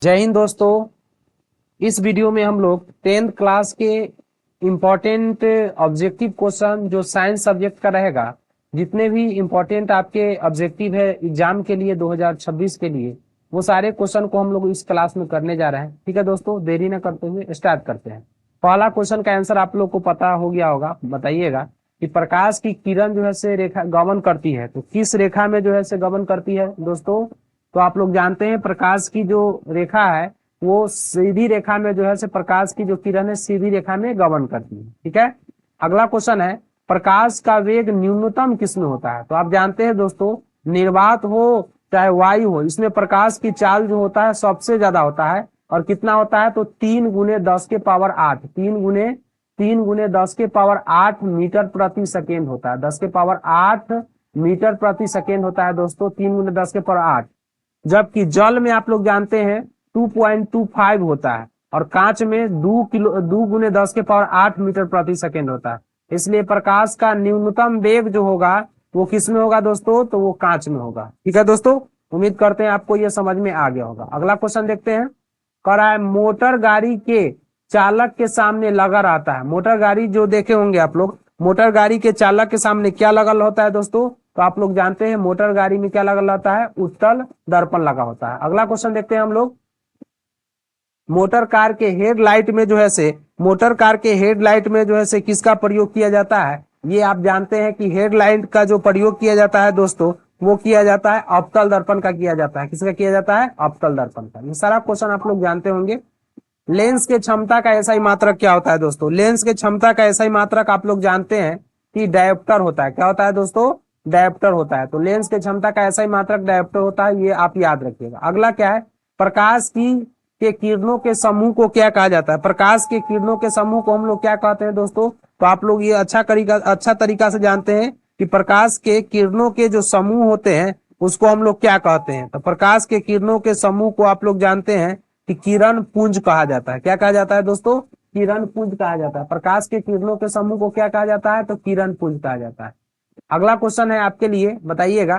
जय हिंद दोस्तों। इस वीडियो में हम लोग 10th क्लास के इम्पोर्टेंट ऑब्जेक्टिव क्वेश्चन जो साइंस सब्जेक्ट का रहेगा, जितने भी इम्पोर्टेंट आपके ऑब्जेक्टिव है एग्जाम के लिए 2026 के लिए, वो सारे क्वेश्चन को हम लोग इस क्लास में करने जा रहे हैं। ठीक है दोस्तों, देरी न करते हुए स्टार्ट करते हैं। पहला क्वेश्चन का आंसर आप लोग को पता हो गया होगा, बताइएगा कि प्रकाश की किरण जो है से रेखा गमन करती है, तो किस रेखा में जो है से गमन करती है दोस्तों? तो आप लोग जानते हैं प्रकाश की जो रेखा है वो सीधी रेखा में जो है से प्रकाश की जो किरण है सीधी रेखा में गमन करती है। ठीक है। अगला क्वेश्चन है, प्रकाश का वेग न्यूनतम किसमें होता है? तो आप जानते हैं दोस्तों, निर्वात हो चाहे वायु हो, इसमें प्रकाश की चाल जो होता है सबसे ज्यादा होता है। और कितना होता है? तो 3 × 10⁸ 3 × 10⁸ मीटर प्रति सेकेंड होता है। 10⁸ मीटर प्रति सेकेंड होता है दोस्तों, 3 × 10⁸। जबकि जल में आप लोग जानते हैं 2.25 होता है, और कांच में 2 × 10⁸ मीटर प्रति सेकेंड होता है। इसलिए प्रकाश का न्यूनतम वेग जो होगा वो किस में होगा दोस्तों? तो वो कांच में होगा। ठीक है दोस्तों, उम्मीद करते हैं आपको ये समझ में आ गया होगा। अगला क्वेश्चन देखते हैं। कह रहा है मोटर गाड़ी के चालक के सामने लगा रहता है। मोटर गाड़ी जो देखे होंगे आप लोग, मोटर गाड़ी के चालक के सामने क्या लगा होता है दोस्तों? तो आप लोग जानते हैं मोटर गाड़ी में क्या लगा रहता है? उत्तल दर्पण लगा होता है। अगला क्वेश्चन देखते हैं हम लोग। मोटर कार के हेडलाइट में जो है से मोटर कार के हेडलाइट में जो है से किसका प्रयोग किया जाता है? ये आप जानते हैं कि हेडलाइट का जो प्रयोग किया जाता है दोस्तों, वो किया जाता है अवतल दर्पण का किया जाता है। किसका किया जाता है? अवतल दर्पण का। ये सारा क्वेश्चन आप लोग जानते होंगे। लेंस के क्षमता का ऐसा ही मात्रक क्या होता है दोस्तों? लेंस के क्षमता का ऐसा ही मात्रक आप लोग जानते हैं कि डायोप्टर होता है। क्या होता है दोस्तों? डायोप्टर होता है। तो लेंस के क्षमता का ऐसा ही मात्रक डायोप्टर होता है, ये आप याद रखिएगा। अगला क्या है? प्रकाश की के किरणों के समूह को क्या कहा जाता है? प्रकाश के किरणों के समूह को हम लोग क्या कहते हैं दोस्तों? तो आप लोग ये अच्छा तरीका से जानते हैं कि प्रकाश के किरणों के जो समूह होते हैं उसको हम लोग क्या कहते हैं? तो प्रकाश के किरणों के समूह को आप लोग जानते हैं कि किरण पुंज कहा जाता है। क्या कहा जाता है दोस्तों? किरण पुंज कहा जाता है। प्रकाश के किरणों के समूह को क्या कहा जाता है? तो किरण पुंज कहा जाता है। अगला क्वेश्चन है आपके लिए, बताइएगा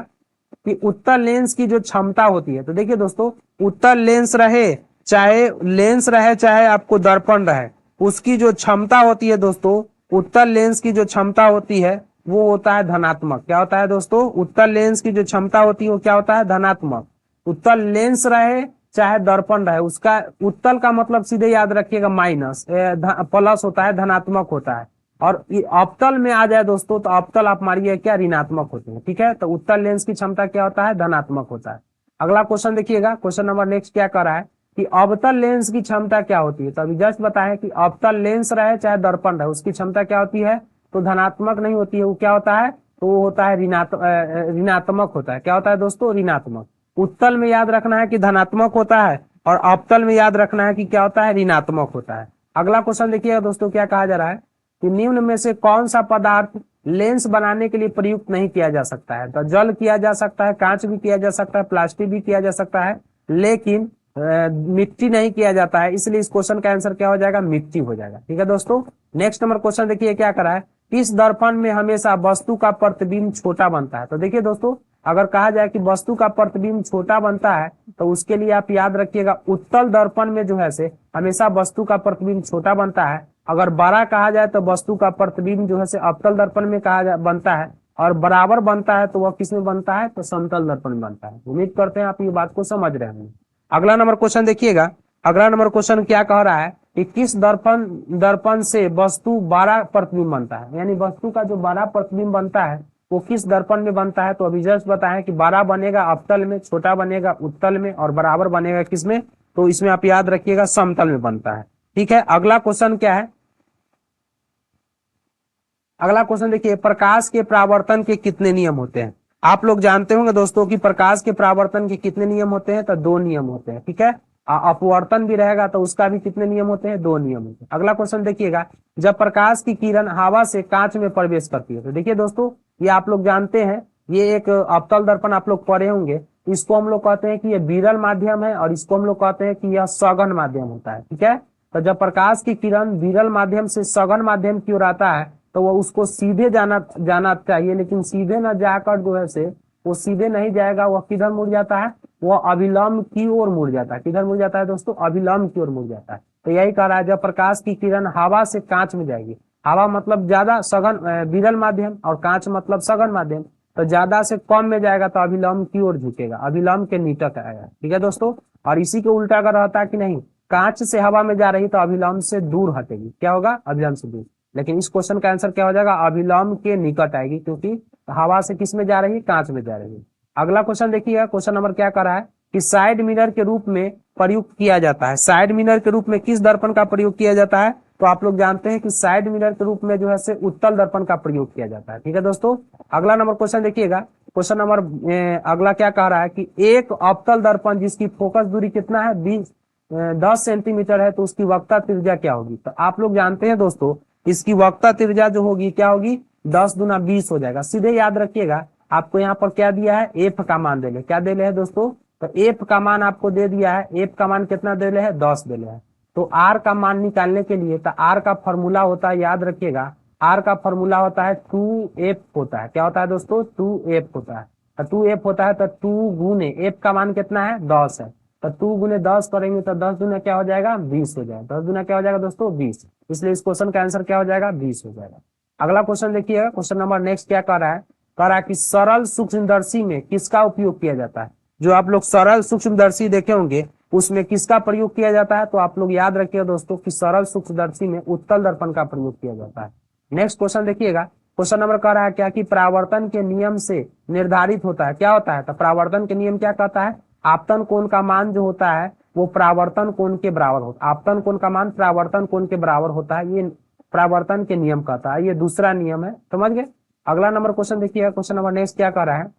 कि उत्तल लेंस की जो क्षमता होती है। तो देखिए दोस्तों, उत्तल लेंस रहे चाहे आपको दर्पण रहे, उसकी जो क्षमता होती है दोस्तों, उत्तल लेंस की जो क्षमता होती है वो होता है धनात्मक। क्या होता है दोस्तों? उत्तल लेंस की जो क्षमता होती है वो क्या होता है? धनात्मक। उत्तल लेंस रहे चाहे दर्पण रहे, उसका उत्तल का मतलब सीधे याद रखिएगा माइनस, प्लस होता है, धनात्मक होता है। और अवतल में आ जाए दोस्तों तो अवतल आप मारिए क्या? ऋणात्मक होते हैं। ठीक है, तो उत्तल लेंस की क्षमता क्या होता है? धनात्मक होता है। अगला क्वेश्चन देखिएगा, क्वेश्चन नंबर नेक्स्ट क्या कर रहा है कि अवतल लेंस की क्षमता क्या होती है? तो अभी जस्ट बताएं कि अवतल लेंस रहे चाहे दर्पण रहे, उसकी क्षमता क्या होती है? तो धनात्मक नहीं होती है, वो क्या होता है? तो वो होता है ऋणात्मक होता है। क्या होता है दोस्तों? ऋणात्मक। उत्तल में याद रखना है कि धनात्मक होता है, और अवतल में याद रखना है कि क्या होता है? ऋणात्मक होता है। अगला क्वेश्चन देखिएगा दोस्तों, क्या कहा जा रहा है कि निम्न में से कौन सा पदार्थ लेंस बनाने के लिए प्रयुक्त नहीं किया जा सकता है? तो जल किया जा सकता है, कांच भी किया जा सकता है, प्लास्टिक भी किया जा सकता है, लेकिन मिट्टी नहीं किया जाता है। इसलिए इस क्वेश्चन का आंसर क्या हो जाएगा? मिट्टी हो जाएगा। ठीक है दोस्तों, नेक्स्ट नंबर क्वेश्चन देखिए क्या करा है। इस दर्पण में हमेशा वस्तु का प्रतिबिंब छोटा बनता है। तो देखिए दोस्तों, अगर कहा जाए कि वस्तु का प्रतिबिंब छोटा बनता है तो उसके लिए आप याद रखिएगा उत्तल दर्पण में जो है से हमेशा वस्तु का प्रतिबिंब छोटा बनता है। अगर बड़ा कहा जाए तो वस्तु का प्रतिबिंब जो है से अवतल दर्पण में बनता है, और बराबर बनता है तो वह किस में बनता है? तो समतल दर्पण में बनता है। उम्मीद करते हैं आप ये बात को समझ रहे हैं। अगला नंबर क्वेश्चन देखिएगा। अगला नंबर क्वेश्चन क्या कह रहा है कि किस दर्पण से वस्तु बड़ा प्रतिबिंब बनता है? यानी वस्तु का जो बड़ा प्रतिबिंब बनता है वो किस दर्पण में बनता है? तो अभी जस्ट बताएं कि बड़ा बनेगा अवतल में, छोटा बनेगा उत्तल में, और बराबर बनेगा किस में? तो इसमें आप याद रखिएगा समतल में बनता है। ठीक है, अगला क्वेश्चन क्या है? अगला क्वेश्चन देखिए, प्रकाश के परावर्तन के कितने नियम होते हैं? आप लोग जानते होंगे दोस्तों कि प्रकाश के परावर्तन के कितने नियम होते हैं? तो 2 नियम होते हैं। ठीक है, अपवर्तन भी रहेगा तो उसका भी कितने नियम होते हैं? 2 नियम होते हैं। अगला क्वेश्चन देखिएगा, जब प्रकाश की किरण हवा से कांच में प्रवेश करती है। तो देखिए दोस्तों, ये आप लोग जानते हैं, ये एक अवतल दर्पण आप लोग पढ़े होंगे। इसको हम लोग कहते हैं कि ये विरल माध्यम है, और इसको हम लोग कहते हैं कि यह सघन माध्यम होता है। ठीक है, तो जब प्रकाश की किरण विरल माध्यम से सघन माध्यम की ओर आता है तो वो उसको सीधे जाना चाहिए, लेकिन सीधे न जाकर जो है से वो सीधे नहीं जाएगा, वह किधर मुड़ जाता है? वो अभिलंब की ओर मुड़ जाता है। किधर मुड़ जाता है दोस्तों? अभिलंब की ओर मुड़ जाता है। तो यही कह रहा है, जब प्रकाश की किरण हवा से कांच में जाएगी, हवा मतलब ज्यादा सघन विरल माध्यम, और कांच मतलब सघन माध्यम, तो ज्यादा से कम में जाएगा तो अभिलंब की ओर झुकेगा, अभिलंब के निकट आएगा। ठीक है दोस्तों। और इसी के उल्टा अगर रहता है कि नहीं, कांच से हवा में जा रही तो अभिलंब से दूर हटेगी, क्या होगा? अभिलंब से दूर। लेकिन इस क्वेश्चन का आंसर क्या हो जाएगा? अभिलंब के निकट आएगी, क्योंकि हवा से किस में जा रही है? कांच में जा रही है। अगला क्वेश्चन देखिएगा, क्वेश्चन नंबर क्या कर रहा है कि साइड मिरर के रूप में प्रयुक्त किया जाता है। साइड मिरर के रूप में किस दर्पण का प्रयोग किया जाता है? तो आप लोग जानते हैं कि साइड मिरर के रूप में जो है से उत्तल दर्पण का प्रयोग किया जाता है। ठीक है दोस्तों। अगला नंबर क्वेश्चन देखिएगा, क्वेश्चन नंबर अगला क्या कह रहा है कि एक अवतल दर्पण जिसकी फोकस दूरी कितना है? 10 सेंटीमीटर है, तो उसकी वक्रता त्रिज्या क्या होगी? तो आप लोग जानते हैं दोस्तों, इसकी वक्रता त्रिज्या जो होगी क्या होगी? 10 दूना 20 हो जाएगा। सीधे याद रखिएगा, आपको यहाँ पर क्या दिया है? एफ का मान दे ले। क्या दे ले है दोस्तों? तो एफ का मान आपको दे दिया है। एफ का मान कितना दे ले है? 10 दे ले है। तो आर का मान निकालने के लिए, तो आर का फॉर्मूला होता है, याद रखिएगा, आर का फॉर्मूला होता है 2f होता है। क्या होता है दोस्तों? 2f होता है। तो 2f होता है, तो 2 गुने एफ का मान कितना है? 10 है। तो 2 गुने 10 करेंगे तो 10 दूना क्या हो जाएगा? 20 हो जाएगा। 10 दूना क्या हो जाएगा दोस्तों? 20। इसलिए इस क्वेश्चन का आंसर क्या हो जाएगा? 20 हो जाएगा। अगला क्वेश्चन देखिएगा, क्वेश्चन नंबर नेक्स्ट क्या कर रहा है? कह रहा है कि सरल सूक्ष्मदर्शी में किसका उपयोग किया जाता है? जो आप लोग सरल सूक्ष्मदर्शी देखे होंगे उसमें किसका प्रयोग किया जाता है? तो आप लोग याद रखिएगा दोस्तों कि सरल सूक्ष्मदर्शी में उत्तल दर्पण का प्रयोग किया जाता है। नेक्स्ट क्वेश्चन देखिएगा, क्वेश्चन नंबर कह रहा है क्या कि परावर्तन के नियम से निर्धारित होता है। क्या होता है? तो परावर्तन के नियम क्या कहता है? आपतन कोण का मान जो होता है वो परावर्तन कोण के बराबर होता है। आपतन कोण का मान परावर्तन कोण के बराबर होता है, ये परावर्तन के नियम कहता है। ये दूसरा नियम है, समझ गए। अगला नंबर क्वेश्चन देखिए, क्वेश्चन नंबर नेक्स्ट क्या कर रहा है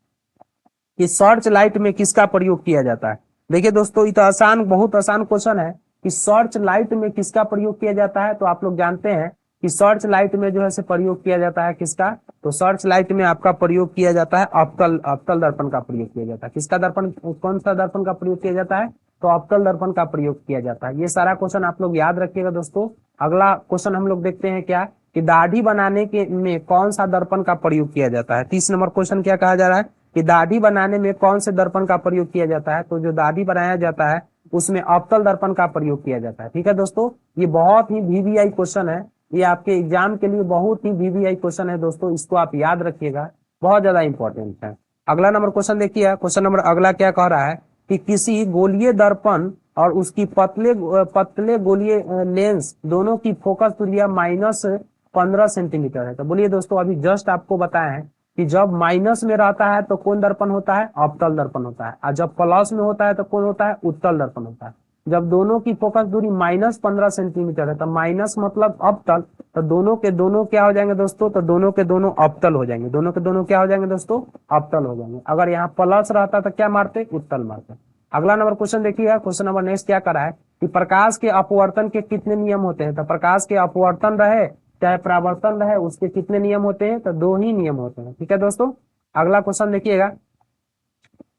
कि सर्च लाइट में किसका प्रयोग किया जाता है? देखिए दोस्तों, ये तो आसान, बहुत आसान क्वेश्चन है कि सर्च लाइट में किसका प्रयोग किया जाता है। तो आप लोग जानते हैं कि सर्च लाइट में जो है से प्रयोग किया जाता है किसका? तो सर्च लाइट में आपका प्रयोग किया जाता है अवतल दर्पण का प्रयोग किया जाता है। किसका दर्पण, कौन सा दर्पण का प्रयोग किया जाता है? तो अवतल दर्पण का प्रयोग किया जाता है। ये सारा क्वेश्चन आप लोग याद रखिएगा दोस्तों। अगला क्वेश्चन हम लोग देखते हैं क्या कि दाढ़ी बनाने के में कौन सा दर्पण का प्रयोग किया जाता है। 30 नंबर क्वेश्चन क्या कहा जा रहा है कि दाढ़ी बनाने में कौन से दर्पण का प्रयोग किया जाता है? तो जो दाढ़ी बनाया जाता है उसमें अवतल दर्पण का प्रयोग किया जाता है। ठीक है दोस्तों, ये बहुत ही वीवीआई क्वेश्चन है, ये आपके एग्जाम के लिए बहुत ही वीवीआई क्वेश्चन है दोस्तों, इसको आप याद रखिएगा, बहुत ज्यादा इंपॉर्टेंट है। अगला नंबर क्वेश्चन देखिए, क्वेश्चन नंबर अगला क्या कह रहा है कि किसी गोलीय दर्पण और उसकी पतले गोलीय लेंस दोनों की फोकस दूरियां -15 सेंटीमीटर है। तो बोलिए दोस्तों, अभी जस्ट आपको बताया है कि जब माइनस में रहता है तो कौन दर्पण होता है? अवतल दर्पण होता है, और जब प्लस में होता है तो कौन होता है? उत्तल दर्पण होता है। जब दोनों की फोकस दूरी -15 सेंटीमीटर है तो माइनस मतलब अवतल, तो दोनों के दोनों क्या हो जाएंगे दोस्तों? तो दोनों के दोनों अवतल हो जाएंगे। दोनों के दोनों क्या हो जाएंगे दोस्तों? अवतल हो जाएंगे। अगर यहाँ प्लस रहता तो क्या मारते? उत्तल मारते। अगला नंबर क्वेश्चन देखिएगा, क्वेश्चन नंबर नेक्स्ट क्या करा है कि प्रकाश के अपवर्तन के कितने नियम होते हैं? तो प्रकाश के अपवर्तन रहे चाहे परावर्तन रहे, उसके कितने नियम होते हैं? तो 2 ही नियम होते हैं। ठीक है दोस्तों। अगला क्वेश्चन देखिएगा,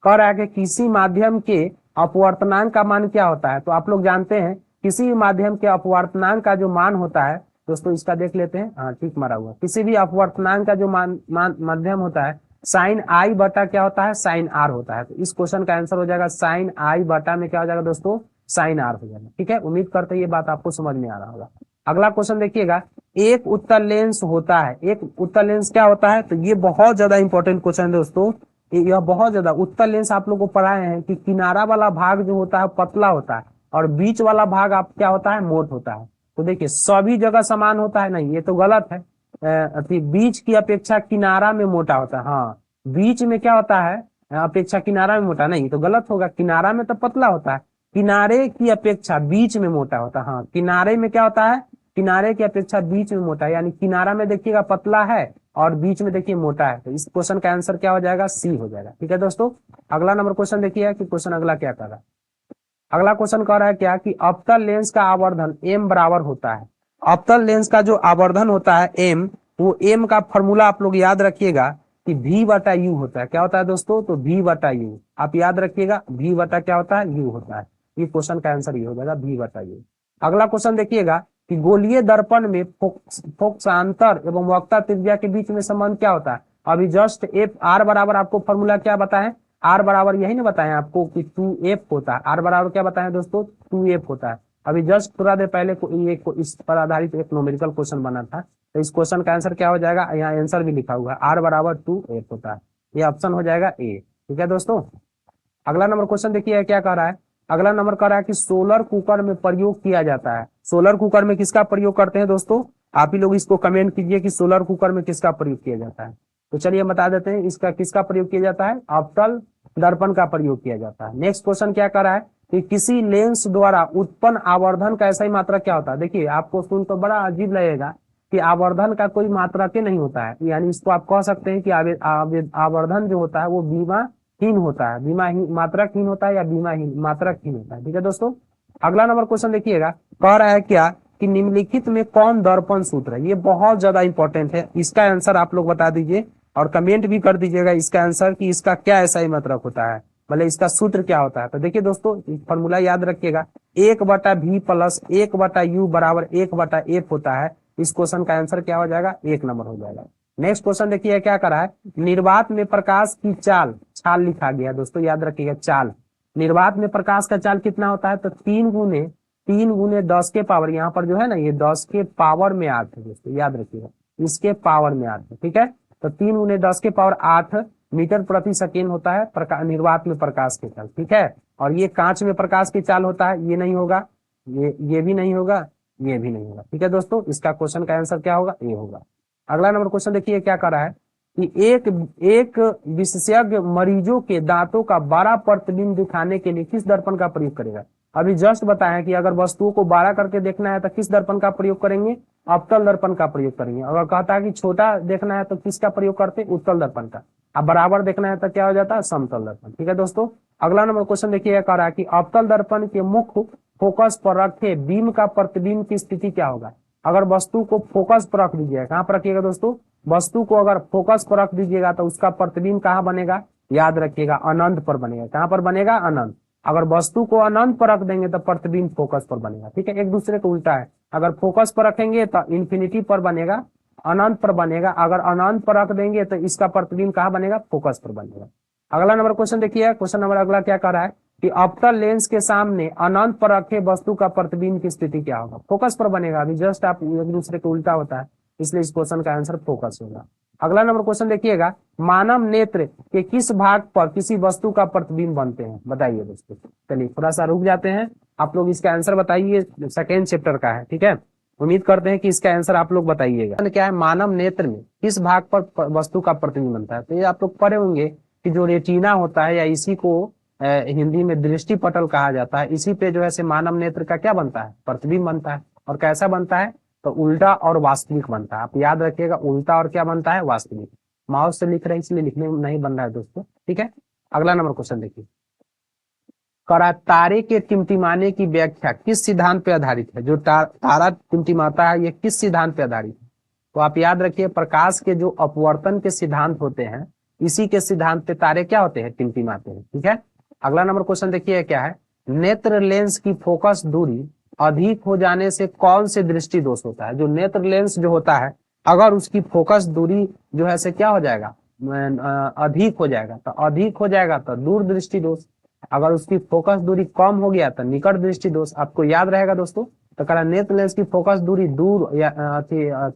कह रहा है कि किसी माध्यम के अपवर्तनांक का मान क्या होता है? तो आप लोग जानते हैं किसी भी माध्यम के अपवर्तनांक का जो मान होता है दोस्तों, इसका देख लेते हैं। हाँ, ठीक मारा हुआ। किसी भी अपवर्तनांक का जो माध्यम होता है साइन आई बटा क्या होता है? साइन आर होता है। तो इस क्वेश्चन का आंसर हो जाएगा साइन आई बटा में क्या हो जाएगा दोस्तों? साइन आर हो जाएगा। ठीक है, उम्मीद करते हैं ये बात आपको समझ में आ रहा होगा। अगला क्वेश्चन देखिएगा, एक उत्तल लेंस होता है। एक उत्तल लेंस क्या होता है? तो ये बहुत ज्यादा इंपॉर्टेंट क्वेश्चन है दोस्तों, यह बहुत ज्यादा। उत्तल लेंस आप लोग को पढ़ाए हैं कि किनारा वाला भाग जो होता है पतला होता है और बीच वाला भाग आप क्या होता है? मोट होता है। तो देखिए, सभी जगह समान होता है? नहीं, ये तो गलत है। बीच की अपेक्षा किनारा में मोटा होता है। हाँ, बीच में क्या होता है? अपेक्षा किनारा में मोटा? नहीं, तो गलत होगा। किनारा में तो पतला होता है, किनारे की अपेक्षा बीच में मोटा होता है। हाँ, किनारे में क्या होता है? किनारे की अपेक्षा बीच में मोटा है, यानी किनारा में देखिएगा पतला है और बीच में देखिए मोटा है। तो इस क्वेश्चन का आंसर क्या हो जाएगा? सी हो जाएगा। ठीक है दोस्तों। अगला नंबर क्वेश्चन देखिए कि क्वेश्चन अगला क्या कर रहा है। अगला क्वेश्चन कह रहा है क्या कि अवतल लेंस का आवर्धन m बराबर होता है। अवतल लेंस का जो आवर्धन होता है m, वो m का फॉर्मूला आप लोग याद रखिएगा कि v बटा u होता है। क्या होता है दोस्तों? तो v बटा u आप याद रखिएगा, v बटा क्या होता है? u होता है। ये क्वेश्चन का आंसर ये हो जाएगा, v बटा u। अगला क्वेश्चन देखिएगा कि गोलीय दर्पण में फोकसांतर एवं वक्रता त्रिज्या के बीच में संबंध क्या होता है? अभी जस्ट एफ आर बराबर आपको फॉर्मूला क्या बताएं? आर बराबर यही ना बताएं आपको कि 2f होता है। आर बराबर क्या बताएं दोस्तों, 2f होता है। अभी जस्ट थोड़ा देर पहले इस पर आधारित एक न्यूमेरिकल क्वेश्चन बना था, तो इस क्वेश्चन का आंसर क्या हो जाएगा, यहाँ आंसर भी लिखा हुआ है, आर बराबर 2f होता है। ये ऑप्शन हो जाएगा ए। ठीक है दोस्तों, अगला नंबर क्वेश्चन देखिए क्या कह रहा है। अगला नंबर कह रहा है कि सोलर कुकर में प्रयोग किया जाता है। सोलर कुकर में किसका प्रयोग करते हैं दोस्तों, आप ही लोग इसको कमेंट कीजिए कि सोलर कुकर में किसका प्रयोग किया जाता है। तो चलिए हम बता देते हैं, इसका किसका प्रयोग किया जाता है, अवतल दर्पण का प्रयोग किया जाता है। नेक्स्ट क्वेश्चन क्या कर रहा है कि किसी लेंस द्वारा उत्पन्न आवर्धन का ऐसा ही मात्रा क्या होता है। देखिए आपको सुन तो बड़ा अजीब लगेगा कि आवर्धन का कोई मात्रा के नहीं होता है, यानी इसको आप कह सकते हैं कि आवर्धन जो होता है वो बीमाहीन होता है, बीमाहीन मात्रकहीन होता है या बीमाहीन मात्रकहीन होता है। ठीक है दोस्तों, अगला नंबर क्वेश्चन देखिएगा, कह रहा है क्या कि निम्नलिखित में कौन दर्पण सूत्र है। ये बहुत ज्यादा इंपॉर्टेंट है, इसका आंसर आप लोग बता दीजिए और कमेंट भी कर दीजिएगा इसका आंसर कि इसका क्या ऐसा ही मतलब होता है, मतलब इसका सूत्र क्या होता है। तो देखिए दोस्तों, फॉर्मूला याद रखिएगा, 1/v प्लस 1/u बराबर 1/f होता है। इस क्वेश्चन का आंसर क्या हो जाएगा, 1 नंबर हो जाएगा। नेक्स्ट क्वेश्चन देखिए क्या करा है, निर्वात में प्रकाश की चाल, छाल लिखा गया है दोस्तों, याद रखिएगा चाल। निर्वात में प्रकाश का चाल कितना होता है, तो 3 गुने 10 के पावर, यहाँ पर जो है ना ये 10 के पावर में 8 है दोस्तों, याद रखिएगा इसके पावर में 8 है। ठीक है, तो 3 × 10 के पावर 8 मीटर प्रति सेकेंड होता है निर्वात में प्रकाश की चाल। ठीक है, और ये कांच में प्रकाश की चाल होता है, ये नहीं होगा, ये भी नहीं होगा, ये भी नहीं होगा। ठीक है दोस्तों, इसका क्वेश्चन का आंसर क्या होगा, ये होगा। अगला नंबर क्वेश्चन देखिए क्या कर रहा है कि एक विशेषज्ञ मरीजों के दांतों का बड़ा प्रतिबिंब दिखाने के लिए किस दर्पण का प्रयोग करेगा। अभी जस्ट बताया कि अगर वस्तुओं को बड़ा करके देखना है तो किस दर्पण का प्रयोग करेंगे, अवतल दर्पण का प्रयोग करेंगे। अगर कहता है कि छोटा देखना है तो किसका प्रयोग करते हैं, उत्तल दर्पण का। अब बराबर देखना है तो क्या हो जाता है, समतल दर्पण। ठीक है दोस्तों, अगला नंबर क्वेश्चन देखिए कह रहा है कि अवतल दर्पण के मुख्य फोकस पर रखे बीम का प्रतिबिंब की स्थिति क्या होगा। अगर वस्तु को फोकस पर रख दीजिएगा, कहाँ पर रखिएगा दोस्तों, वस्तु को अगर फोकस पर रख दीजिएगा तो उसका प्रतिबिंब कहाँ बनेगा, याद रखिएगा अनंत पर बनेगा। कहाँ पर बनेगा, अनंत। अगर वस्तु को अनंत पर रख देंगे तो प्रतिबिंब फोकस पर बनेगा। ठीक है, एक दूसरे को उल्टा है, अगर फोकस पर रखेंगे तो इन्फिनिटी पर बनेगा, अनंत पर बनेगा। अगर अनंत पर रख देंगे तो इसका प्रतिबिंब कहाँ बनेगा, फोकस पर बनेगा। अगला नंबर क्वेश्चन देखिए, क्वेश्चन नंबर अगला क्या कर रहा है कि अवतल लेंस के सामने अनंत पर रखे वस्तु का प्रतिबिंब की स्थिति क्या होगा, फोकस पर बनेगा। अभी जस्ट आप एक दूसरे को उल्टा होता है, इसलिए इस क्वेश्चन का आंसर फोकस होगा। अगला नंबर क्वेश्चन देखिएगा, मानव नेत्र के किस भाग पर किसी वस्तु का प्रतिबिंब बनते हैं, बताइए दोस्तों। चलिए थोड़ा सा रुक जाते हैं, आप लोग इसका आंसर बताइए, सेकेंड चैप्टर का है। ठीक है, उम्मीद करते हैं कि इसका आंसर आप लोग बताइएगा। क्या है, मानव नेत्र में किस भाग पर वस्तु का प्रतिबिंब बनता है। तो ये आप लोग पढ़े होंगे कि जो रेटिना होता है, या इसी को हिंदी में दृष्टि पटल कहा जाता है, इसी पे जो है से मानव नेत्र का क्या बनता है, प्रतिबिंब बनता है। और कैसा बनता है, तो उल्टा और वास्तविक बनता है। आप याद रखिएगा, उल्टा और क्या बनता है, वास्तविक। माउस से लिख रहे हैं इसलिए लिखने में नहीं बन रहा है दोस्तों। ठीक है, अगला नंबर क्वेश्चन देखिए, करा तारे के टिमटिमाने की व्याख्या किस सिद्धांत पे आधारित है। जो तारा टिमटिमाता है ये किस सिद्धांत पे आधारित है, तो आप याद रखिए प्रकाश के जो अपवर्तन के सिद्धांत होते हैं, इसी के सिद्धांत पे तारे क्या होते हैं, टिमटिमाते हैं। ठीक है, अगला नंबर क्वेश्चन देखिए क्या है, नेत्र लेंस की फोकस दूरी अधिक हो जाने से कौन से दृष्टि दोष होता है। जो नेत्र लेंस जो होता है, अगर उसकी फोकस दूरी जो है से क्या हो जाएगा, अधिक हो जाएगा, तो अधिक हो जाएगा तो दूर दृष्टि दोष। अगर उसकी फोकस दूरी कम हो गया तो निकट दृष्टि दोष। आपको याद रहेगा दोस्तों, तो कह नेत्र लेंस की फोकस दूरी दूर या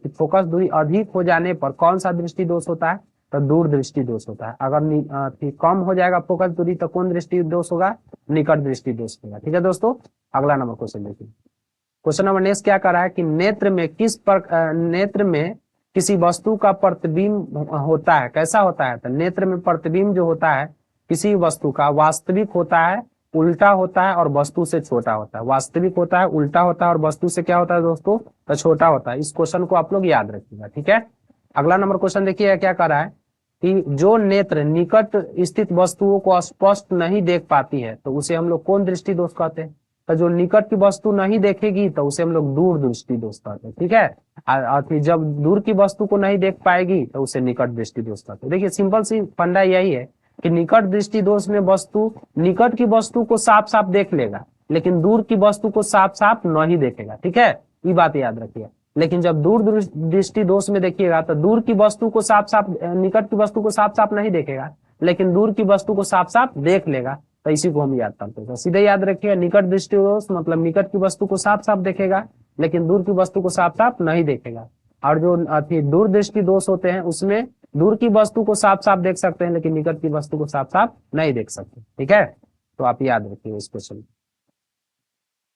फोकस दूरी अधिक हो जाने पर कौन सा दृष्टि दोष होता है, तो दूर दृष्टि दोष होता है। अगर कम हो जाएगा फोकस दूरी तो कौन दृष्टि दोष होगा, निकट दृष्टि दोष होगा। ठीक है दोस्तों, अगला नंबर क्वेश्चन देखिए, क्वेश्चन नंबर नेक्स्ट क्या कर रहा है कि नेत्र में किसी वस्तु का प्रतिबिंब होता है, कैसा होता है, तो नेत्र में प्रतिबिंब जो होता है किसी वस्तु का वास्तविक होता है, उल्टा होता है और वस्तु से छोटा होता है। वास्तविक होता है, उल्टा होता है और वस्तु से क्या होता है दोस्तों, तो छोटा होता है। इस क्वेश्चन को आप लोग याद रखिएगा। ठीक है, अगला नंबर क्वेश्चन देखिए क्या कर रहा है कि जो नेत्र निकट स्थित वस्तुओं को स्पष्ट नहीं देख पाती है तो उसे हम लोग कौन दृष्टि दोष कहते हैं। तो जो निकट की वस्तु नहीं देखेगी तो उसे हम लोग दूर दृष्टि दोष कहते हैं। ठीक है, जब दूर की वस्तु को नहीं देख पाएगी तो उसे निकट दृष्टि दोष कहते हैं। देखिए सिंपल सी फंडा यही है कि निकट दृष्टि दोष में वस्तु निकट की वस्तु को साफ साफ देख लेगा, लेकिन दूर की वस्तु को साफ साफ नहीं देखेगा। ठीक है, ये बात याद रखिए। लेकिन जब दूर दृष्टि दोष में देखिएगा तो दूर की वस्तु को साफ साफ, निकट की वस्तु को साफ साफ नहीं देखेगा, लेकिन दूर की वस्तु को साफ साफ देख लेगा, तो इसी को हम याद करते हैं। तो सीधे याद रखिएगा, निकट दृष्टि दोष मतलब निकट की वस्तु को साफ साफ देखेगा लेकिन दूर की वस्तु को साफ साफ नहीं देखेगा। और जो दूर दृष्टि दोष होते हैं उसमें दूर की वस्तु को साफ साफ देख सकते हैं लेकिन निकट की वस्तु को साफ साफ नहीं देख सकते। ठीक है, तो आप याद रखिए इस क्वेश्चन।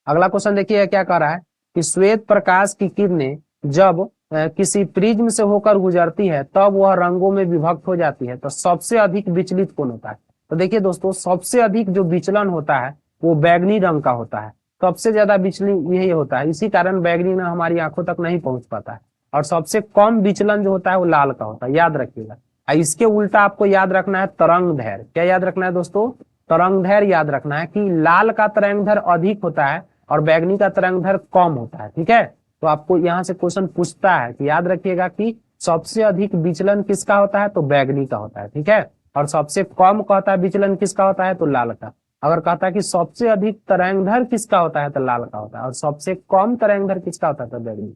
अगला क्वेश्चन देखिए क्या कह रहा है कि श्वेत प्रकाश की किरणें जब किसी प्रिज्म से होकर गुजरती है तब वह रंगों में विभक्त हो जाती है, तो सबसे अधिक विचलित कौन होता है? तो देखिए दोस्तों, सबसे अधिक जो विचलन होता है वो बैगनी रंग का होता है। सबसे ज्यादा विचलन यही होता है, इसी कारण बैगनी रंग हमारी आंखों तक नहीं पहुंच पाता है। और सबसे कम विचलन जो होता है वो लाल का होता है, याद रखिएगा। इसके उल्टा आपको याद रखना है तरंग दैर्घ्य। क्या याद रखना है दोस्तों? तरंग दैर्घ्य याद रखना है कि लाल का तरंग दैर्घ्य अधिक होता है और बैगनी का तरंग दैर्घ्य कम होता है। ठीक है, तो आपको यहाँ से क्वेश्चन पूछता है कि याद रखिएगा कि सबसे अधिक विचलन किसका होता है? तो बैगनी का होता है। ठीक है, और सबसे कम कहता है विचलन किसका होता है? तो लाल का। अगर कहता है कि सबसे अधिक तरंग दैर्घ्य किसका होता है? तो लाल का होता है। और सबसे कम तरंग दैर्घ्य किसका होता है? तो बैगनी।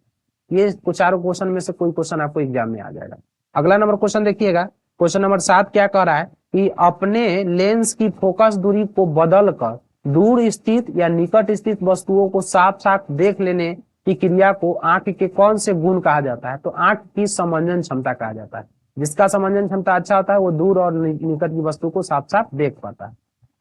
ये चारों क्वेश्चन में से कोई क्वेश्चन आपको एग्जाम में आ जाएगा। अगला नंबर क्वेश्चन देखिएगा, क्वेश्चन नंबर 7 क्या कह रहा है कि अपने लेंस की फोकस दूरी को बदलकर दूर स्थित या निकट स्थित वस्तुओं को साफ साफ देख लेने की क्रिया को आंख के कौन से गुण कहा जाता है? तो आंख की समंजन क्षमता कहा जाता है। जिसका समंजन क्षमता अच्छा होता है वो दूर और निकट की वस्तु को साफ साफ देख पाता है।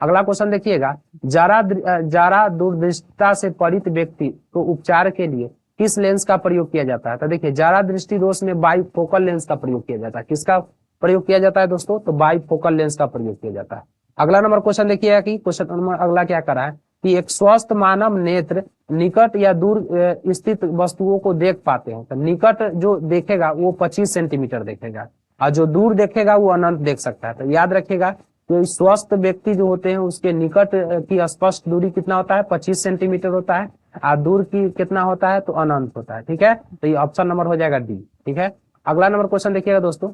अगला क्वेश्चन देखिएगा, जारा दूरदृष्टिता से पीड़ित व्यक्ति को उपचार के लिए किस लेंस का प्रयोग किया जाता है? तो देखिए, जारा दृष्टि दोष में बाइफोकल लेंस का प्रयोग किया जाता है। किसका प्रयोग किया जाता है दोस्तों? तो बाइफोकल लेंस का प्रयोग किया जाता है। अगला नंबर क्वेश्चन देखिएगा कि क्वेश्चन नंबर अगला क्या कर रहा है कि एक स्वस्थ मानव नेत्र निकट या दूर स्थित वस्तुओं को देख पाते हैं। तो निकट जो देखेगा वो 25 सेंटीमीटर देखेगा और जो दूर देखेगा वो अनंत देख सकता है। तो याद रखिएगा, तो स्वस्थ व्यक्ति जो होते हैं उसके निकट की स्पष्ट दूरी कितना होता है? 25 सेंटीमीटर होता है। और दूर की कितना होता है? तो अनंत होता है। ठीक है, तो ये ऑप्शन नंबर हो जाएगा डी। ठीक है, अगला नंबर क्वेश्चन देखिएगा दोस्तों,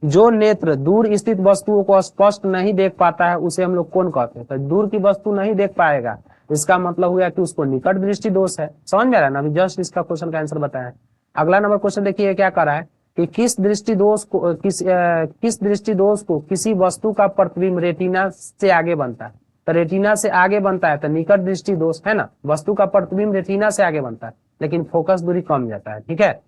जो नेत्र दूर स्थित वस्तुओं को स्पष्ट नहीं देख पाता है उसे हम लोग कौन कहते हैं? तो दूर की वस्तु नहीं देख पाएगा, इसका मतलब हुआ कि उसको निकट दृष्टि दोष है। समझ में आ रहा है ना? अभी जस्ट इसका क्वेश्चन का आंसर बताया। अगला नंबर क्वेश्चन देखिए क्या कर रहा है कि किस दृष्टि दोष को किसी वस्तु का प्रतिबिंब रेटिना से आगे बनता है? तो रेटिना से आगे बनता है तो निकट दृष्टि दोष है ना। वस्तु का प्रतिबिंब रेटिना से आगे बनता है लेकिन फोकस दूरी कम जाता है। ठीक है,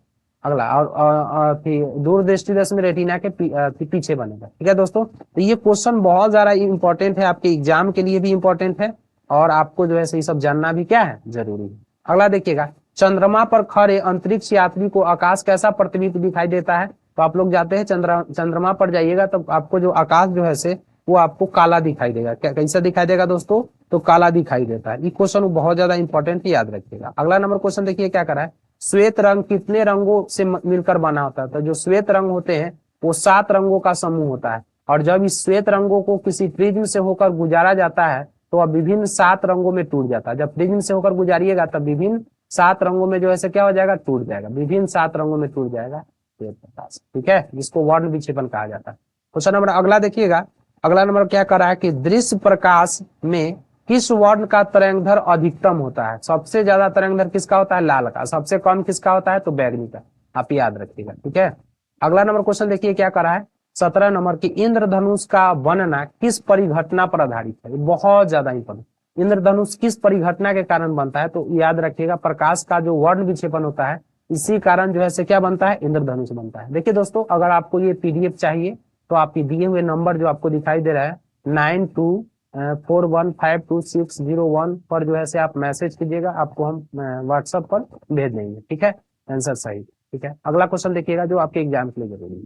अगला और दूर दृष्टि दोष में रेटिना के पीछे बनेगा। ठीक है दोस्तों, तो ये क्वेश्चन बहुत ज्यादा इंपॉर्टेंट है, आपके एग्जाम के लिए भी इंपॉर्टेंट है और आपको जो है ये सब जानना भी क्या है? जरूरी है। अगला देखिएगा, चंद्रमा पर खड़े अंतरिक्ष यात्री को आकाश कैसा प्रतिबिंब दिखाई देता है? तो आप लोग जाते हैं चंद्रमा पर जाइएगा तो आपको जो आकाश जो है से वो आपको काला दिखाई देगा। कैसा दिखाई देगा दोस्तों? तो काला दिखाई देता है। ये क्वेश्चन बहुत ज्यादा इंपॉर्टेंट है, याद रखिएगा। अगला नंबर क्वेश्चन देखिए क्या करा है, श्वेत रंग कितने रंगों से मिलकर बना होता है? तो जो श्वेत रंग होते हैं वो 7 रंगों का समूह होता है और जब इस श्वेत रंगों को किसी प्रिज्म से होकर गुजारा जाता है तो वह विभिन्न 7 रंगों में टूट जाता है। जब प्रिज्म से होकर गुजारिएगा तब विभिन्न 7 रंगों में जो है क्या हो जाएगा? टूट जाएगा। विभिन्न 7 रंगों में टूट जाएगा श्वेत प्रकाश। ठीक है, जिसको वर्ण विक्षेपण कहा जाता है। क्वेश्चन नंबर अगला देखिएगा, अगला नंबर क्या कर रहा है कि दृश्य प्रकाश में किस वर्ण का तरंग दैर्घ्य अधिकतम होता है? सबसे ज्यादा तरंग दैर्घ्य किसका होता है? लाल का। सबसे कम किसका होता है? तो बैगनी का। आप याद रखिएगा। ठीक है, अगला नंबर क्वेश्चन देखिए क्या कर रहा है, 17 नंबर की इंद्रधनुष का बनना किस परिघटना पर आधारित है? बहुत ज्यादा इंपॉर्टेंट। इंद्रधनुष किस परिघटना के कारण बनता है? तो याद रखिएगा, प्रकाश का जो वर्ण विक्षेपण होता है इसी कारण जो है क्या बनता है? इंद्रधनुष बनता है। देखिए दोस्तों, अगर आपको ये पीडीएफ चाहिए तो आपके दिए हुए नंबर जो आपको दिखाई दे रहा है 9241522601 पर जो है से आप मैसेज कीजिएगा, आपको हम व्हाट्सएप पर भेज देंगे। ठीक है, आंसर सही। ठीक है, अगला क्वेश्चन देखिएगा जो आपके एग्जाम के लिए जरूरी है।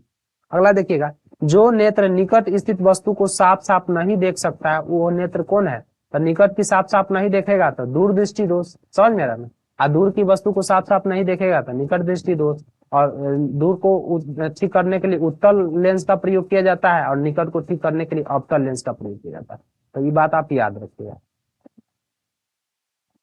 अगला देखिएगा, जो नेत्र निकट स्थित वस्तु को साफ साफ नहीं देख सकता है वो नेत्र कौन है? तो निकट की साफ साफ नहीं देखेगा तो दूर दृष्टि दोष। समझ में आ रहा है? दूर की वस्तु को साफ साफ नहीं देखेगा तो निकट दृष्टि दोष। और दूर को ठीक करने के लिए उत्तल लेंस का प्रयोग किया जाता है और निकट को ठीक करने के लिए अवतल लेंस का प्रयोग किया जाता है। तो ये बात आप याद रखिएगा।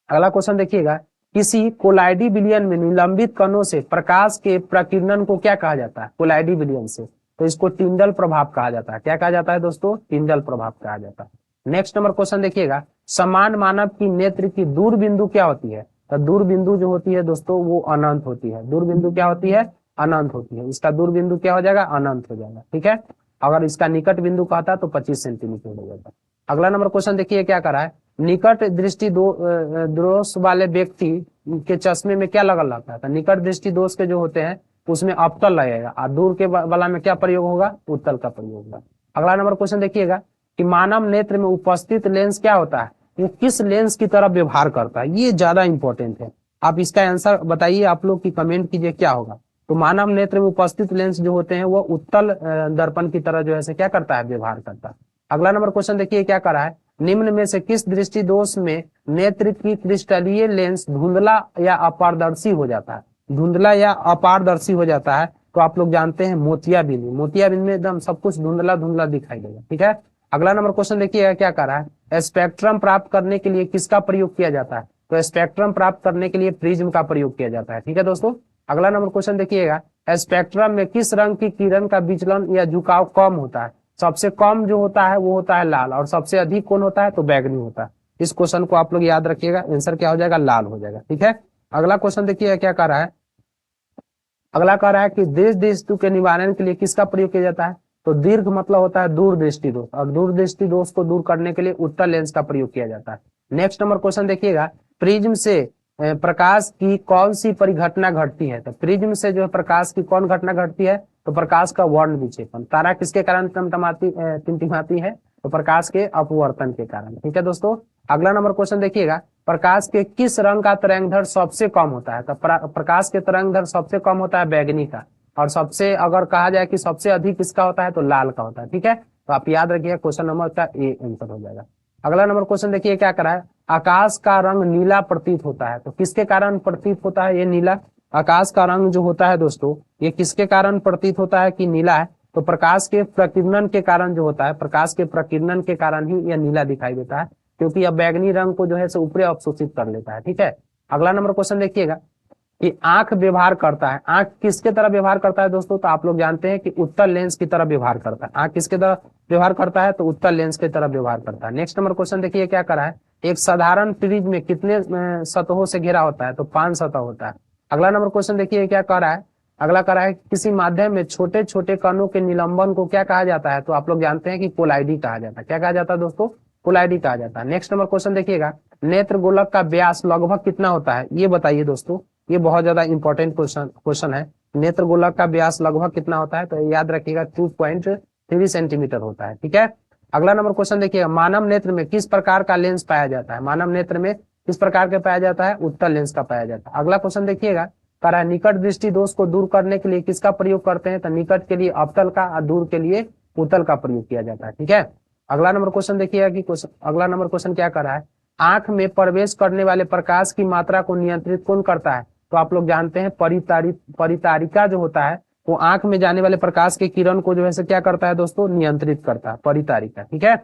अगला क्वेश्चन देखिएगा, किसी कोलाइडी विलयन में निलंबित कणों से प्रकाश के प्रकीर्णन को क्या कहा जाता है? कोलाइडी विलयन से, तो इसको टिंडल प्रभाव कहा जाता है। क्या कहा जाता है दोस्तों? टिंडल प्रभाव कहा जाता है। नेक्स्ट नंबर क्वेश्चन देखिएगा, समान मानव की नेत्र की दूर बिंदु क्या होती है? तो दूर बिंदु जो होती है दोस्तों वो अनंत होती है। दूर बिंदु क्या होती है? अनंत होती है। इसका दूर बिंदु क्या हो जाएगा? अनंत हो जाएगा। ठीक है, अगर इसका निकट बिंदु कहता है तो 25 सेंटीमीटर हो जाता है। अगला नंबर क्वेश्चन देखिए क्या कर रहा है, निकट दृष्टि दोष वाले व्यक्ति के चश्मे में क्या लगा रहता है, तो निकट दृष्टि दोष के जो होते हैं उसमें अवतल लगेगा और दूर के वाला में क्या प्रयोग होगा, उत्तल का प्रयोग होगा। अगला नंबर क्वेश्चन देखिएगा कि मानव नेत्र में उपस्थित लेंस क्या होता है, वो किस लेंस की तरह व्यवहार करता है, ये ज्यादा इंपॉर्टेंट है। आप इसका आंसर बताइए, आप लोग की कमेंट कीजिए क्या होगा। तो मानव नेत्र में उपस्थित लेंस जो होते हैं वो उत्तल दर्पण की तरह जो है क्या करता है, व्यवहार करता है। अगला नंबर क्वेश्चन देखिए क्या कर रहा है, निम्न में से किस दृष्टि दोष में नेत्र की क्रिस्टलीय लेंस धुंधला या अपारदर्शी हो जाता है, धुंधला या अपारदर्शी हो जाता है, तो आप लोग जानते हैं मोतियाबिंद में, मोतियाबिंद में एकदम सब कुछ धुंधला धुंधला दिखाई देगा। ठीक है, अगला नंबर क्वेश्चन देखिएगा क्या कर रहा है, स्पेक्ट्रम प्राप्त करने के लिए किसका प्रयोग किया जाता है, तो स्पेक्ट्रम प्राप्त करने के लिए प्रिज्म का प्रयोग किया जाता है। ठीक है दोस्तों, अगला नंबर क्वेश्चन देखिएगा, स्पेक्ट्रम में किस रंग की किरण का विचलन या झुकाव कम होता है, सबसे कम जो होता है वो होता है लाल, और सबसे अधिक कौन होता है, तो बैगनी होता है। इस क्वेश्चन को आप लोग याद रखिएगा, आंसर क्या हो जाएगा, लाल हो जाएगा। ठीक है, अगला क्वेश्चन देखिए क्या कर रहा है, अगला कह रहा है कि दृष्टि के निवारण के लिए किसका प्रयोग किया जाता है, तो दीर्घ मतलब होता है दूरदृष्टि दोष, और दूरदृष्टि दोष को दूर करने के लिए उत्तल लेंस का प्रयोग किया जाता है। नेक्स्ट नंबर क्वेश्चन देखिएगा, प्रिज्म से प्रकाश की कौन सी परिघटना घटती है, तो प्रिज्म से जो है प्रकाश की कौन घटना घटती है, तो प्रकाश का वर्ण विक्षेपण। तारा किसके कारण टिमटिमाती है, तो प्रकाश के अपवर्तन के कारण। ठीक है दोस्तों, अगला नंबर क्वेश्चन देखिएगा, प्रकाश के किस रंग का तरंगदैर्घ्य सबसे कम होता है, तो प्रकाश के तरंगदैर्घ्य सबसे कम होता है बैगनी का, और सबसे अगर कहा जाए कि सबसे अधिक किसका होता है, तो लाल का होता है। ठीक है, तो आप याद रखिएगा क्वेश्चन नंबर का ए आंसर हो जाएगा। अगला नंबर क्वेश्चन देखिए क्या करा है, आकाश का रंग नीला प्रतीत होता है, तो किसके कारण प्रतीत होता है ये नीला, आकाश का रंग जो होता है दोस्तों ये किसके कारण प्रतीत होता है कि नीला है, तो प्रकाश के प्रकीर्णन के कारण जो होता है, प्रकाश के प्रकीर्णन के कारण ही यह नीला दिखाई देता है, क्योंकि यह बैगनी रंग को जो है ऊपरी अवशोषित कर लेता है। ठीक है, अगला नंबर क्वेश्चन देखिएगा कि आंख व्यवहार करता है, आंख किसके तरह व्यवहार करता है दोस्तों, तो आप लोग जानते हैं कि उत्तल लेंस की तरह व्यवहार करता है। आंख किसके तरह व्यवहार करता है, तो उत्तल लेंस की तरह व्यवहार करता है। नेक्स्ट नंबर क्वेश्चन देखिए क्या करा है, एक साधारण प्रिज्म में कितने सतहों से घिरा होता है, तो 5 सतह होता है। अगला नंबर क्वेश्चन देखिए क्या कर रहा है, अगला कर रहा है किसी माध्यम में छोटे छोटे कणों के निलंबन को क्या कहा जाता है, तो आप लोग जानते हैं कि कोलाइडी कहा जाता है। क्या कहा जाता है दोस्तों, कोलाइडी कहा जाता है। नेक्स्ट नंबर क्वेश्चन देखिएगा, नेत्र गोलक का व्यास लगभग कितना होता है, ये बताइए दोस्तों, ये बहुत ज्यादा इंपॉर्टेंट क्वेश्चन है। नेत्र गोलक का व्यास लगभग कितना होता है, तो याद रखिएगा 2.3 सेंटीमीटर होता है। ठीक है, अगला नंबर क्वेश्चन देखिएगा, मानव नेत्र में किस प्रकार का लेंस पाया जाता है, मानव नेत्र में किस प्रकार का पाया जाता है, उत्तल लेंस का पाया जाता है। अगला क्वेश्चन देखिएगा, कह रहा है निकट दृष्टि दोष को दूर करने के लिए किसका प्रयोग करते हैं, तो निकट के लिए अवतल का और दूर के लिए उत्तल का प्रयोग किया जाता है। ठीक है, अगला नंबर क्वेश्चन देखिएगा कि अगला नंबर क्वेश्चन क्या कर रहा है, आंख में प्रवेश करने वाले प्रकाश की मात्रा को नियंत्रित कौन करता है, तो आप लोग जानते हैं परितारिका जो होता है वो आंख में जाने वाले प्रकाश के किरण को जो है क्या करता है दोस्तों, नियंत्रित करता है, परितारिका। ठीक है,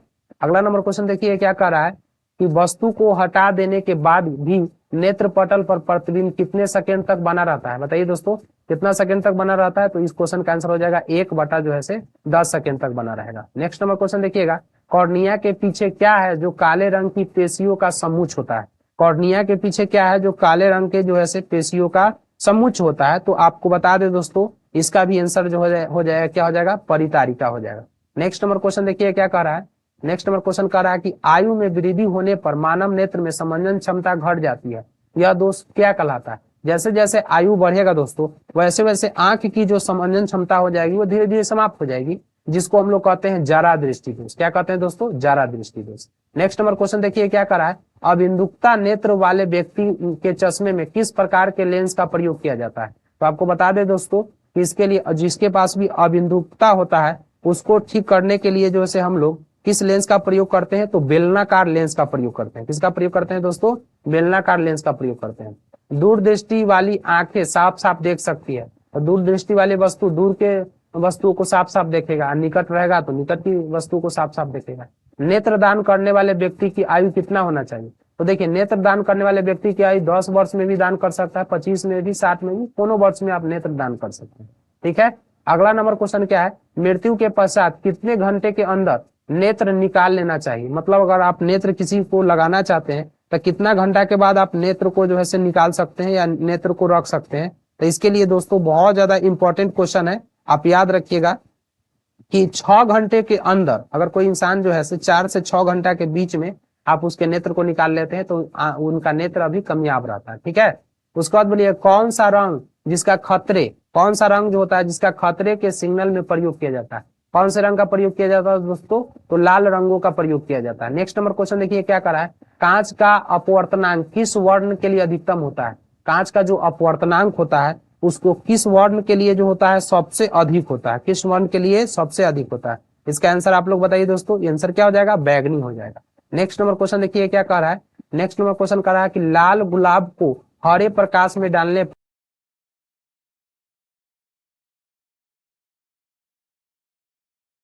अगला नंबर क्वेश्चन देखिए क्या कर रहा है कि वस्तु को हटा देने के बाद भी नेत्र पटल पर प्रतिबिंब कितने सेकंड तक बना रहता है, बताइए दोस्तों कितना सेकंड तक बना रहता है, तो इस क्वेश्चन का आंसर हो जाएगा 1 जो है 10 सेकंड तक बना रहेगा। नेक्स्ट नंबर क्वेश्चन देखिएगा, कॉर्निया के पीछे क्या है जो काले रंग की पेशियों का समुच्च होता है, कॉर्निया के पीछे क्या है जो काले रंग के जो है पेशियों का समुच्च होता है, तो आपको बता दे दोस्तों इसका भी आंसर जो हो जाएगा क्या हो जाएगा, परितारिका हो जाएगा। नेक्स्ट नंबर क्वेश्चन देखिए क्या कह रहा है, नेक्स्ट नंबर क्वेश्चन कह रहा है कि आयु में वृद्धि होने पर मानव नेत्र में समंजन क्षमता घट जाती है, यह दोष क्या कहलाता है, जैसे जैसे आयु बढ़ेगा दोस्तों वैसे वैसे आंख की जो समंजन क्षमता हो जाएगी वो धीरे धीरे समाप्त हो जाएगी, जिसको हम लोग कहते हैं जारा दृष्टि दोष। क्या कहते हैं दोस्तों, जारा दृष्टि दोष। नेक्स्ट नंबर क्वेश्चन देखिए क्या कर रहा है, अबिंदुकता नेत्र वाले व्यक्ति के चश्मे में किस प्रकार के लेंस का प्रयोग किया जाता है, तो आपको बता दें दोस्तों कि इसके लिए जिसके पास भी अबिंदुकता होता है उसको ठीक करने के लिए जो है हम लोग किस लेंस का प्रयोग करते हैं, तो बेलनाकार लेंस का प्रयोग करते हैं। किसका प्रयोग करते हैं दोस्तों, बेलनाकार लेंस का प्रयोग करते हैं। दूरदृष्टि वाली आंखें साफ साफ देख सकती है, तो दूरदृष्टि वाली वस्तु दूर के वस्तुओं को साफ साफ देखेगा, निकट रहेगा तो निकट की वस्तु को साफ साफ देखेगा। नेत्र दान करने वाले व्यक्ति की आयु कितना होना चाहिए, तो देखिए नेत्र दान करने वाले व्यक्ति की आयु 10 वर्ष में भी दान कर सकता है, 25 में भी, 60 में भी, दोनों वर्ष में आप नेत्र दान कर सकते हैं। ठीक है, अगला नंबर क्वेश्चन क्या है, मृत्यु के पश्चात कितने घंटे के अंदर नेत्र निकाल लेना चाहिए, मतलब अगर आप नेत्र किसी को लगाना चाहते हैं तो कितना घंटा के बाद आप नेत्र को जो है निकाल सकते हैं या नेत्र को रख सकते हैं, तो इसके लिए दोस्तों बहुत ज्यादा इंपॉर्टेंट क्वेश्चन है, आप याद रखिएगा कि 6 घंटे के अंदर अगर कोई इंसान जो है 4 से 6 घंटा के बीच में आप उसके नेत्र को निकाल लेते हैं तो उनका नेत्र अभी कामयाब रहता है। ठीक है, उसके बाद बोलिए कौन सा रंग जिसका खतरे, कौन सा रंग जो होता है जिसका खतरे के सिग्नल में प्रयोग किया जाता है, कौन से रंग का प्रयोग किया जाता है दोस्तों, तो लाल रंगों का प्रयोग किया जाता है। नेक्स्ट नंबर क्वेश्चन देखिए क्या करा है, कांच का अपवर्तनांक किस वर्ण के लिए अधिकतम होता है, कांच का जो अपवर्तनांक होता है उसको किस वर्ण के लिए जो होता है सबसे अधिक होता है, किस वर्ण के लिए सबसे अधिक होता है। इसका आंसर आप लोग बताइए दोस्तों, आंसर क्या हो जाएगा, बैगनी हो जाएगा। नेक्स्ट नंबर क्वेश्चन देखिए क्या कह रहा है, नेक्स्ट नंबर क्वेश्चन कह रहा है कि लाल गुलाब को हरे प्रकाश में डालने